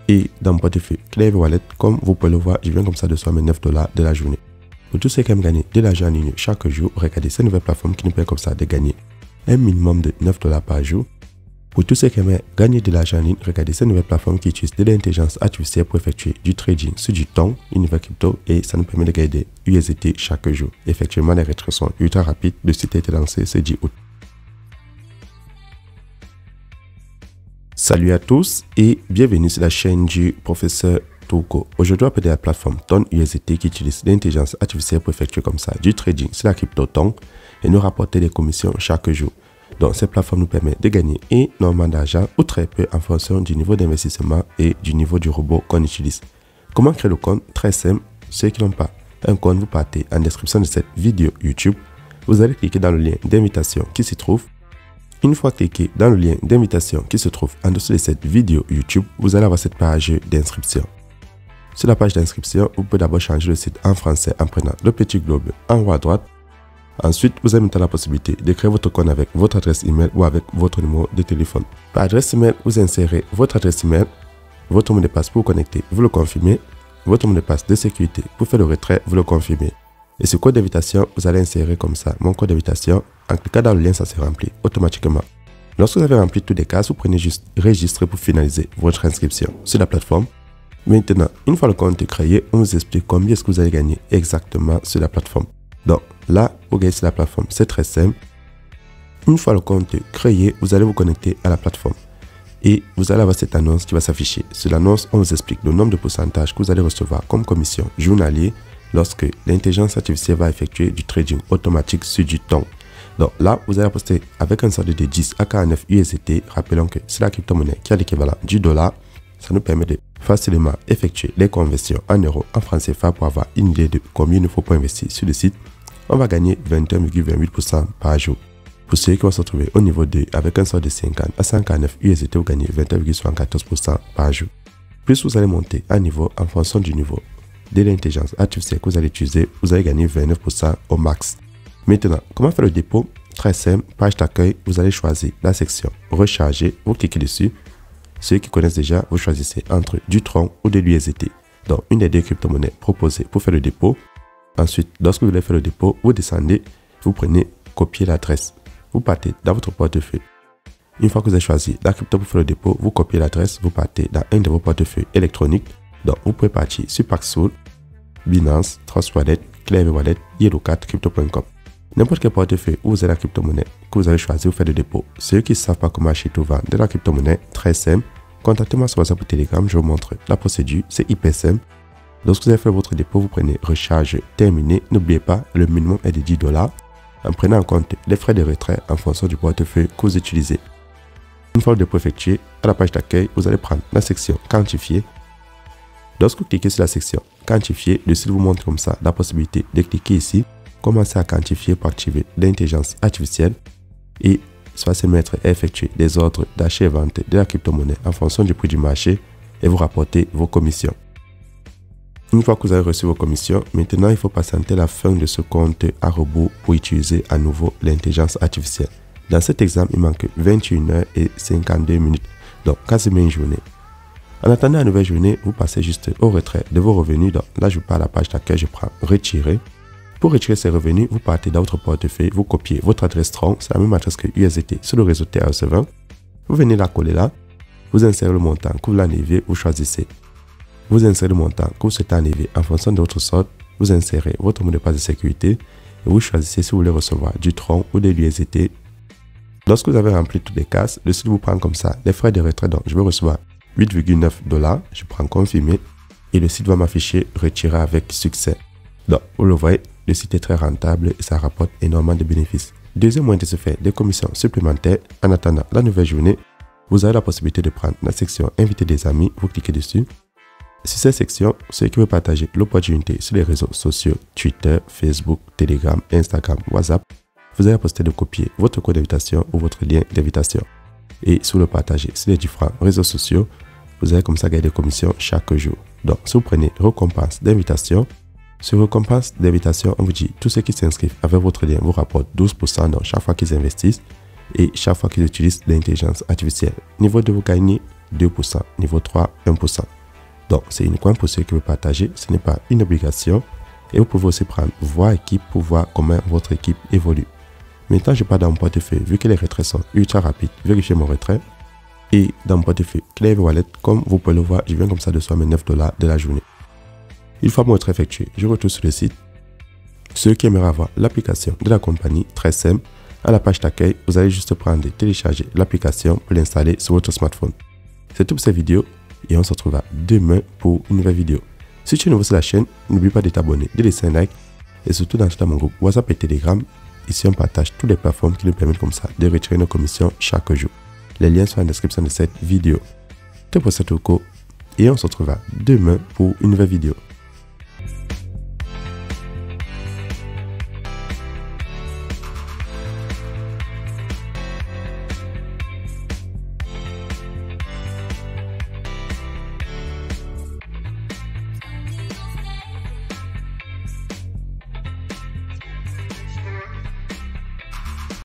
Et dans mon portefeuille Clever Wallet, comme vous pouvez le voir, je viens comme ça de recevoir mes 9 $ de la journée. Pour tous ceux qui aiment gagner de l'argent en ligne chaque jour, regardez ces nouvelles plateformes qui nous permettent comme ça de gagner un minimum de 9 $ par jour. Pour tous ceux qui aiment gagner de l'argent en ligne, regardez ces nouvelles plateformes qui utilisent de l'intelligence artificielle pour effectuer du trading sur du temps, univers crypto, et ça nous permet de gagner des USDT chaque jour. Effectivement, les retraits sont ultra rapides. Le site a été lancé ce 10 août. Salut à tous et bienvenue sur la chaîne du professeur Touko. Aujourd'hui, on va parler de la plateforme Ton USDT qui utilise l'intelligence artificielle pour effectuer comme ça du trading sur la crypto Ton et nous rapporter des commissions chaque jour. Donc, cette plateforme nous permet de gagner énormément d'argent ou très peu en fonction du niveau d'investissement et du niveau du robot qu'on utilise. Comment créer le compte? Très simple. Ceux qui n'ont pas un compte, vous partez en description de cette vidéo YouTube. Vous allez cliquer dans le lien d'invitation qui s'y trouve. Une fois cliqué dans le lien d'invitation qui se trouve en dessous de cette vidéo YouTube, vous allez avoir cette page d'inscription. Sur la page d'inscription, vous pouvez d'abord changer le site en français en prenant le petit globe en haut à droite. Ensuite, vous avez maintenant la possibilité de créer votre compte avec votre adresse email ou avec votre numéro de téléphone. Par adresse email, vous insérez votre adresse email, votre mot de passe pour vous connecter, vous le confirmez, votre mot de passe de sécurité pour faire le retrait, vous le confirmez. Et ce code d'invitation, vous allez insérer comme ça mon code d'invitation. En cliquant dans le lien, ça se remplit automatiquement. Lorsque vous avez rempli toutes les cases, vous prenez juste enregistrer pour finaliser votre inscription sur la plateforme. Maintenant, une fois le compte est créé, on vous explique combien est-ce que vous allez gagner exactement sur la plateforme. Donc là, pour gagner sur la plateforme, c'est très simple. Une fois le compte est créé, vous allez vous connecter à la plateforme. Et vous allez avoir cette annonce qui va s'afficher. Sur l'annonce, on vous explique le nombre de pourcentages que vous allez recevoir comme commission journalier lorsque l'intelligence artificielle va effectuer du trading automatique sur du temps. Donc là, vous allez poster avec un solde de 10 à 49 USDT. Rappelons que c'est la crypto-monnaie qui a l'équivalent du dollar. Ça nous permet de facilement effectuer les conversions en euros, en francs CFA pour avoir une idée de combien il nous faut pour investir sur le site. On va gagner 21,28% par jour. Pour ceux qui vont se retrouver au niveau 2 avec un solde de 50 à 149 USDT, vous gagnez 21,74% par jour. Plus vous allez monter à niveau en fonction du niveau de l'intelligence artificielle que vous allez utiliser, vous allez gagner 29% au max. Maintenant, comment faire le dépôt? Très simple, page d'accueil, vous allez choisir la section recharger, vous cliquez dessus. Ceux qui connaissent déjà, vous choisissez entre du Tron ou de l'USDT. Donc, une des deux crypto-monnaies proposées pour faire le dépôt. Ensuite, lorsque vous voulez faire le dépôt, vous descendez, vous prenez copier l'adresse. Vous partez dans votre portefeuille. Une fois que vous avez choisi la crypto pour faire le dépôt, vous copiez l'adresse, vous partez dans un de vos portefeuilles électroniques. Donc, vous pouvez partir sur Paxful, Binance, Trust Wallet, Clever Wallet, Yellowcat, Crypto.com. N'importe quel portefeuille où vous avez la crypto-monnaie que vous avez choisi, vous faites le dépôt. Ceux qui ne savent pas comment acheter ou vendre de la crypto-monnaie, très simple. Contactez-moi sur WhatsApp ou Telegram, je vous montre la procédure, c'est hyper simple. Lorsque vous avez fait votre dépôt, vous prenez recharge terminé. N'oubliez pas, le minimum est de 10 $. En prenant en compte les frais de retrait en fonction du portefeuille que vous utilisez. Une fois le dépôt effectué, à la page d'accueil, vous allez prendre la section quantifier. Lorsque vous cliquez sur la section quantifier, le site vous montre comme ça la possibilité de cliquer ici, commencer à quantifier pour activer l'intelligence artificielle et soit se mettre à effectuer des ordres d'achat et vente de la crypto-monnaie en fonction du prix du marché et vous rapporter vos commissions. Une fois que vous avez reçu vos commissions, maintenant il faut patienter la fin de ce compte à rebours pour utiliser à nouveau l'intelligence artificielle. Dans cet exemple, il manque 21h52, donc quasiment une journée. En attendant la nouvelle journée, vous passez juste au retrait de vos revenus. Donc là, je pars à la page d'accueil, je prends retirer. Pour retirer ces revenus, vous partez dans votre portefeuille, vous copiez votre adresse Tron, c'est la même adresse que USDT sur le réseau TRS20. Vous venez la coller là, vous insérez le montant que vous l'enlevez, vous choisissez. Vous insérez le montant que vous souhaitez enlever en fonction de votre solde, vous insérez votre mot de passe de sécurité et vous choisissez si vous voulez recevoir du Tron ou de l'USDT. Lorsque vous avez rempli toutes les cases, le site vous prend comme ça les frais de retrait. Donc, je vais recevoir 8,9 $, je prends confirmer et le site va m'afficher retirer avec succès. Donc, vous le voyez, le site est très rentable et ça rapporte énormément de bénéfices. Deuxième moyen de se faire des commissions supplémentaires. En attendant la nouvelle journée, vous avez la possibilité de prendre la section inviter des amis, vous cliquez dessus. Sur cette section, ceux qui veulent partager l'opportunité sur les réseaux sociaux, Twitter, Facebook, Telegram, Instagram, WhatsApp, vous avez la possibilité de copier votre code d'invitation ou votre lien d'invitation. Et si vous le partagez sur les différents réseaux sociaux, vous allez comme ça gagner des commissions chaque jour. Donc, si vous prenez récompense d'invitation, sur récompense d'invitation, on vous dit tous ceux qui s'inscrivent avec votre lien vous rapportent 12% dans chaque fois qu'ils investissent et chaque fois qu'ils utilisent l'intelligence artificielle. Niveau 2, vous gagnez 2%, niveau 3, 1%. Donc, c'est uniquement pour ceux qui veulent partager. Ce n'est pas une obligation. Et vous pouvez aussi prendre Voir équipe pour voir comment votre équipe évolue. Maintenant, je pars dans mon portefeuille. Vu que les retraits sont ultra rapides, vérifiez mon retrait. Et dans mon portefeuille Clever Wallet, comme vous pouvez le voir, je viens comme ça de recevoir mes 9 $ de la journée. Une fois mon retrait effectué, je retourne sur le site. Ceux qui aimeraient avoir l'application de la compagnie, très simple, à la page d'accueil, vous allez juste prendre et télécharger l'application pour l'installer sur votre smartphone. C'est tout pour cette vidéo et on se retrouvera demain pour une nouvelle vidéo. Si tu es nouveau sur la chaîne, n'oublie pas de t'abonner, de laisser un like et surtout d'entrer dans mon groupe WhatsApp et Telegram. Ici, on partage toutes les plateformes qui nous permettent comme ça de retirer nos commissions chaque jour. Les liens sont en description de cette vidéo. C'était pour Toko et on se retrouvera demain pour une nouvelle vidéo.